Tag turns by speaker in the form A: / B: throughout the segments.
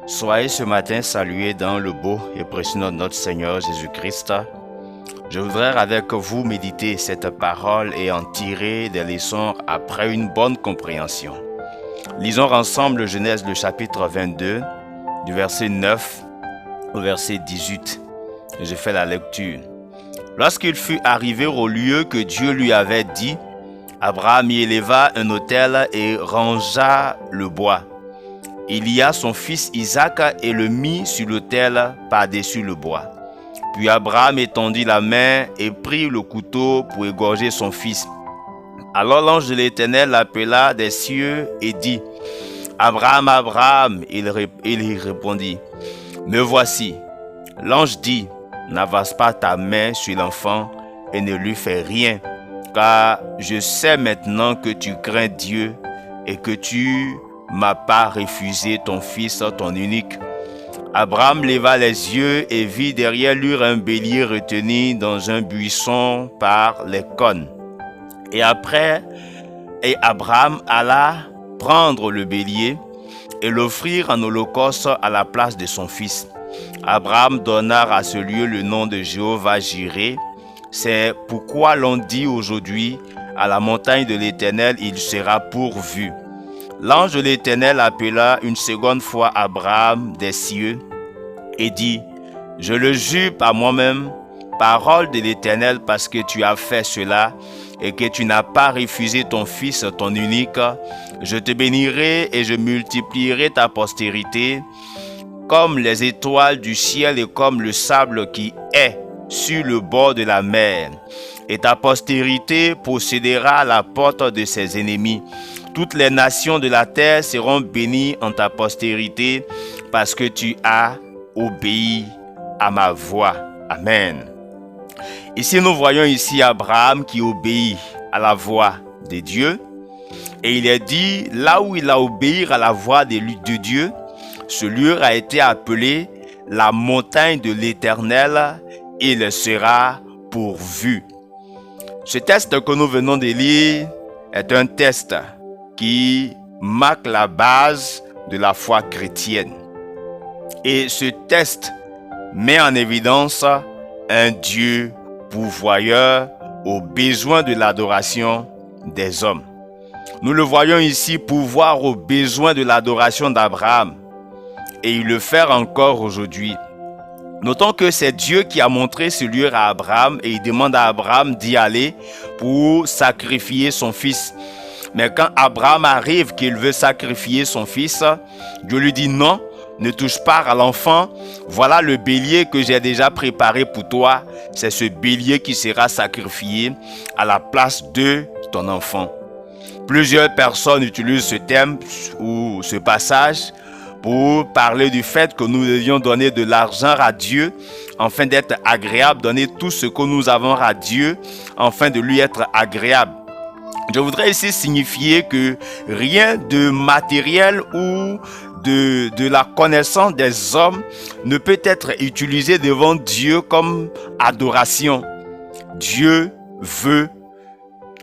A: Soyez ce matin salués dans le beau et précieux nom de notre Seigneur Jésus-Christ. Je voudrais avec vous méditer cette parole et en tirer des leçons après une bonne compréhension. Lisons ensemble Genèse le chapitre 22, du verset 9 au verset 18. Je fais la lecture. Lorsqu'il fut arrivé au lieu que Dieu lui avait dit, Abraham y éleva un autel et rangea le bois. Il y a son fils Isaac et le mit sur l'autel par-dessus le bois. Puis Abraham étendit la main et prit le couteau pour égorger son fils. Alors l'ange de l'Éternel l'appela des cieux et dit, « Abraham, Abraham !» Il y répondit, « Me voici. » L'ange dit, « N'avance pas ta main sur l'enfant et ne lui fais rien, car je sais maintenant que tu crains Dieu et que tu m'as pas refusé ton fils, ton unique. » Abraham leva les yeux et vit derrière lui un bélier retenu dans un buisson par les cônes. Et Abraham alla prendre le bélier et l'offrir en holocauste à la place de son fils. Abraham donna à ce lieu le nom de Jéhovah-Jireh. C'est pourquoi l'on dit aujourd'hui, à la montagne de l'Éternel, il sera pourvu. L'ange de l'Éternel appela une seconde fois Abraham des cieux et dit, « Je le jure par moi-même, parole de l'Éternel, parce que tu as fait cela et que tu n'as pas refusé ton fils, ton unique, je te bénirai et je multiplierai ta postérité comme les étoiles du ciel et comme le sable qui est sur le bord de la mer. Et ta postérité possédera la porte de ses ennemis. Toutes les nations de la terre seront bénies en ta postérité parce que tu as obéi à ma voix. » Amen. Ici, nous voyons ici Abraham qui obéit à la voix de Dieu. Et il est dit, là où il a obéi à la voix de Dieu, ce lieu a été appelé la montagne de l'Éternel. Il sera pourvu. Ce texte que nous venons de lire est un texte qui marque la base de la foi chrétienne. Et ce texte met en évidence un Dieu pourvoyeur aux besoins de l'adoration des hommes. Nous le voyons ici pourvoir aux besoins de l'adoration d'Abraham. Et il le fait encore aujourd'hui. Notons que c'est Dieu qui a montré ce lieu à Abraham et il demande à Abraham d'y aller pour sacrifier son fils. Mais quand Abraham arrive qu'il veut sacrifier son fils, Dieu lui dit non, ne touche pas à l'enfant. Voilà le bélier que j'ai déjà préparé pour toi. C'est ce bélier qui sera sacrifié à la place de ton enfant. Plusieurs personnes utilisent ce thème ou ce passage pour parler du fait que nous devions donner de l'argent à Dieu afin d'être agréable, donner tout ce que nous avons à Dieu afin de lui être agréable. Je voudrais ici signifier que rien de matériel ou de la connaissance des hommes ne peut être utilisé devant Dieu comme adoration. Dieu veut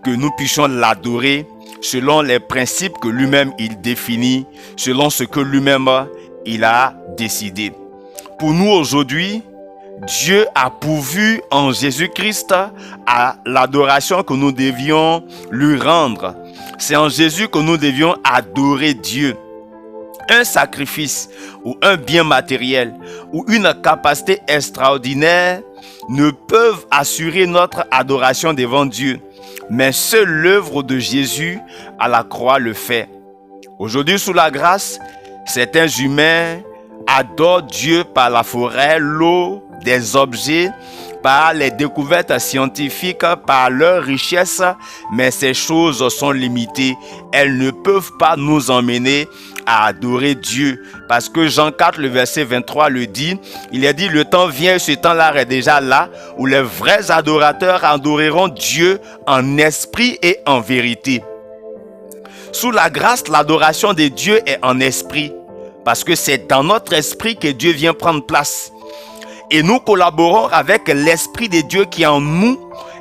A: que nous puissions l'adorer selon les principes que lui-même il définit, selon ce que lui-même il a décidé. Pour nous aujourd'hui, Dieu a pourvu en Jésus-Christ à l'adoration que nous devions lui rendre. C'est en Jésus que nous devions adorer Dieu. Un sacrifice ou un bien matériel ou une capacité extraordinaire ne peuvent assurer notre adoration devant Dieu. Mais seule l'œuvre de Jésus à la croix le fait. Aujourd'hui, sous la grâce, certains humains adorent Dieu par la forêt, l'eau, des objets, par les découvertes scientifiques, par leur richesse, mais ces choses sont limitées. Elles ne peuvent pas nous emmener à adorer Dieu. Parce que Jean 4, le verset 23 le dit, il est dit, le temps vient, ce temps-là est déjà là, où les vrais adorateurs adoreront Dieu en esprit et en vérité. Sous la grâce, l'adoration de Dieu est en esprit. Parce que c'est dans notre esprit que Dieu vient prendre place. Et nous collaborons avec l'Esprit de Dieu qui est en nous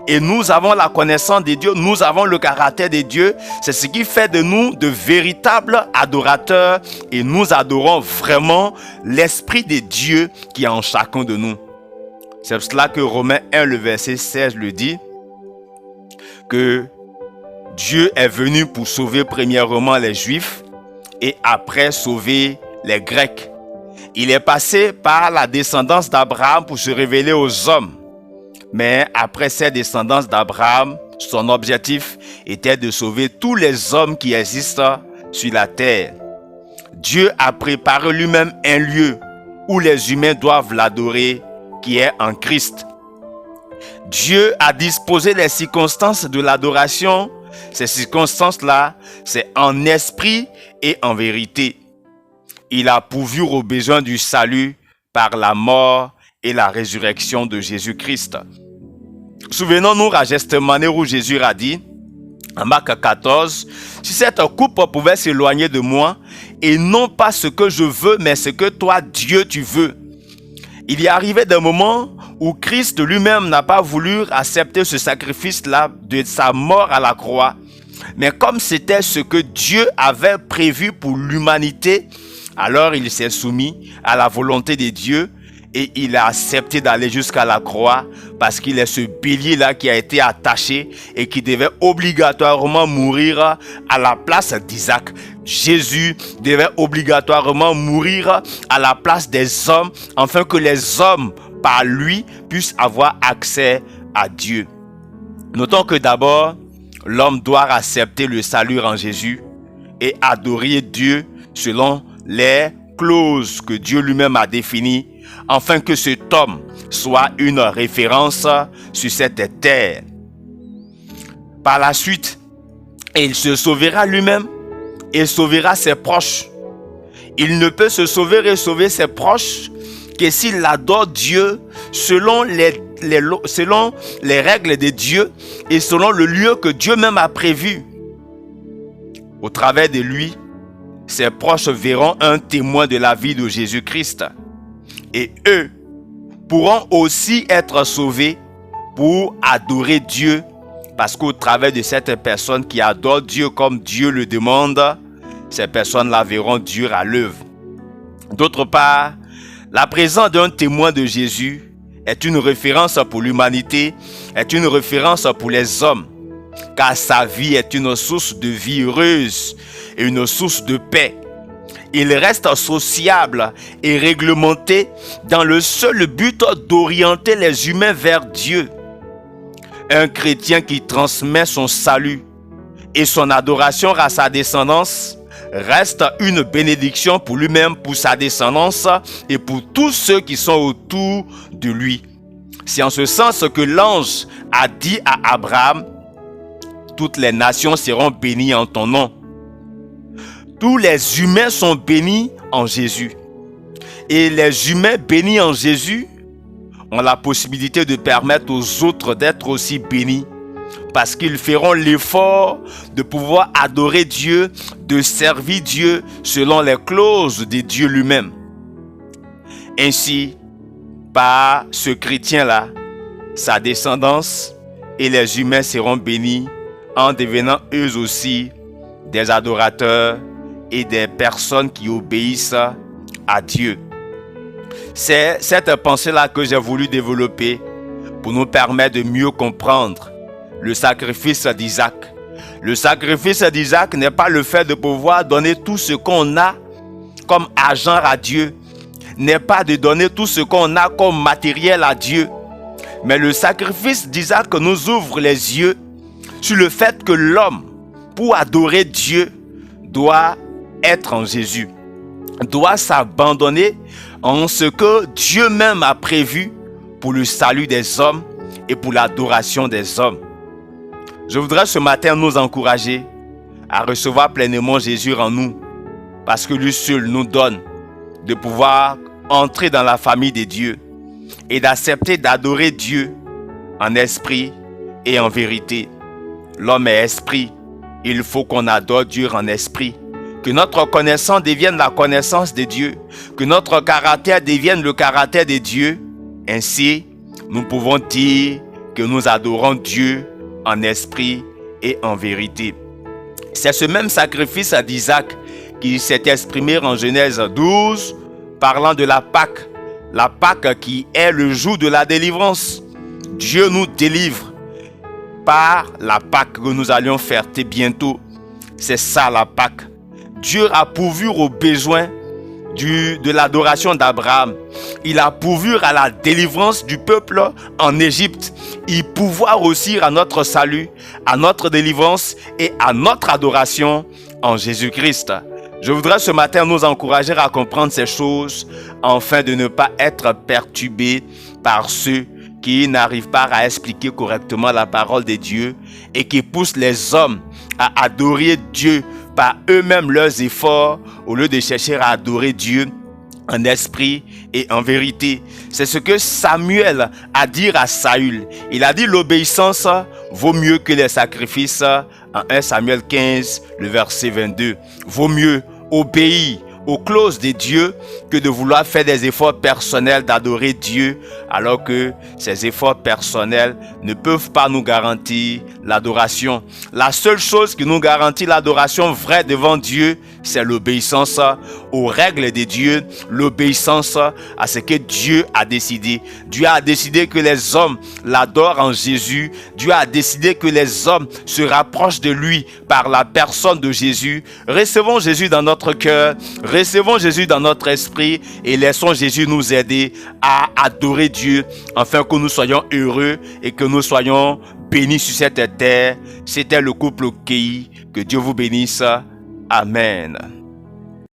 A: Et nous avons la connaissance de Dieu, nous avons le caractère de Dieu. C'est ce qui fait de nous de véritables adorateurs. Et nous adorons vraiment l'Esprit de Dieu qui est en chacun de nous. C'est pour cela que Romains 1, le verset 16 le dit, que Dieu est venu pour sauver premièrement les Juifs et après sauver les Grecs. Il est passé par la descendance d'Abraham pour se révéler aux hommes. Mais après cette descendance d'Abraham, son objectif était de sauver tous les hommes qui existent sur la terre. Dieu a préparé lui-même un lieu où les humains doivent l'adorer, qui est en Christ. Dieu a disposé les circonstances de l'adoration. Ces circonstances-là, c'est en esprit et en vérité. Il a pourvu aux besoins du salut par la mort et la résurrection de Jésus-Christ. Souvenons-nous à Gethsémani où Jésus a dit, en Marc 14, « Si cette coupe pouvait s'éloigner de moi, et non pas ce que je veux, mais ce que toi, Dieu, tu veux. » Il y est arrivé des moments où Christ lui-même n'a pas voulu accepter ce sacrifice-là de sa mort à la croix. Mais comme c'était ce que Dieu avait prévu pour l'humanité, alors il s'est soumis à la volonté de Dieu et il a accepté d'aller jusqu'à la croix parce qu'il est ce bélier-là qui a été attaché et qui devait obligatoirement mourir à la place d'Isaac. Jésus devait obligatoirement mourir à la place des hommes afin que les hommes, par lui, puissent avoir accès à Dieu. Notons que d'abord, l'homme doit accepter le salut en Jésus et adorer Dieu selon les clauses que Dieu lui-même a définies afin que cet homme soit une référence sur cette terre. Par la suite, il se sauvera lui-même et sauvera ses proches. Il ne peut se sauver et sauver ses proches que s'il adore Dieu selon les règles de Dieu et selon le lieu que Dieu même a prévu. Au travers de lui, ses proches verront un témoin de la vie de Jésus-Christ. Et eux pourront aussi être sauvés pour adorer Dieu, parce qu'au travers de cette personne qui adore Dieu comme Dieu le demande, ces personnes-là verront Dieu à l'œuvre. D'autre part, la présence d'un témoin de Jésus est une référence pour l'humanité, est une référence pour les hommes, car sa vie est une source de vie heureuse et une source de paix. Il reste sociable et réglementé dans le seul but d'orienter les humains vers Dieu. Un chrétien qui transmet son salut et son adoration à sa descendance reste une bénédiction pour lui-même, pour sa descendance et pour tous ceux qui sont autour de lui. C'est en ce sens que l'ange a dit à Abraham, « Toutes les nations seront bénies en ton nom. » Tous les humains sont bénis en Jésus. Et les humains bénis en Jésus ont la possibilité de permettre aux autres d'être aussi bénis. Parce qu'ils feront l'effort de pouvoir adorer Dieu, de servir Dieu selon les clauses de Dieu lui-même. Ainsi, par ce chrétien-là, sa descendance et les humains seront bénis en devenant eux aussi des adorateurs et des personnes qui obéissent à Dieu. C'est cette pensée-là que j'ai voulu développer pour nous permettre de mieux comprendre le sacrifice d'Isaac. Le sacrifice d'Isaac n'est pas le fait de pouvoir donner tout ce qu'on a comme argent à Dieu, n'est pas de donner tout ce qu'on a comme matériel à Dieu. Mais le sacrifice d'Isaac nous ouvre les yeux sur le fait que l'homme, pour adorer Dieu, doit être en Jésus, doit s'abandonner en ce que Dieu même a prévu pour le salut des hommes et pour l'adoration des hommes. Je voudrais ce matin nous encourager à recevoir pleinement Jésus en nous, parce que lui seul nous donne de pouvoir entrer dans la famille de Dieu et d'accepter d'adorer Dieu en esprit et en vérité. L'homme est esprit, il faut qu'on adore Dieu en esprit. Que notre connaissance devienne la connaissance de Dieu, que notre caractère devienne le caractère de Dieu. Ainsi, nous pouvons dire que nous adorons Dieu en esprit et en vérité. C'est ce même sacrifice d'Isaac qui s'est exprimé en Genèse 12, parlant de la Pâque qui est le jour de la délivrance. Dieu nous délivre par la Pâque que nous allions fêter bientôt. C'est ça la Pâque. Dieu a pourvu aux besoins de l'adoration d'Abraham. Il a pourvu à la délivrance du peuple en Égypte. Il pourvoit aussi à notre salut, à notre délivrance et à notre adoration en Jésus-Christ. Je voudrais ce matin nous encourager à comprendre ces choses afin de ne pas être perturbés par ceux qui n'arrivent pas à expliquer correctement la parole de Dieu et qui poussent les hommes à adorer Dieu par eux-mêmes leurs efforts au lieu de chercher à adorer Dieu en esprit et en vérité. C'est ce que Samuel a dit à Saül. Il a dit l'obéissance vaut mieux que les sacrifices en 1 Samuel 15, le verset 22. Vaut mieux obéir aux clauses de Dieu que de vouloir faire des efforts personnels d'adorer Dieu alors que ces efforts personnels ne peuvent pas nous garantir l'adoration. La seule chose qui nous garantit l'adoration vraie devant Dieu, c'est l'obéissance aux règles de Dieu, l'obéissance à ce que Dieu a décidé. Dieu a décidé que les hommes l'adorent en Jésus. Dieu a décidé que les hommes se rapprochent de lui par la personne de Jésus. Recevons Jésus dans notre cœur, recevons Jésus dans notre esprit et laissons Jésus nous aider à adorer Dieu afin que nous soyons heureux et que nous soyons bénis sur cette terre. C'était le couple Kei. Que Dieu vous bénisse. Amen.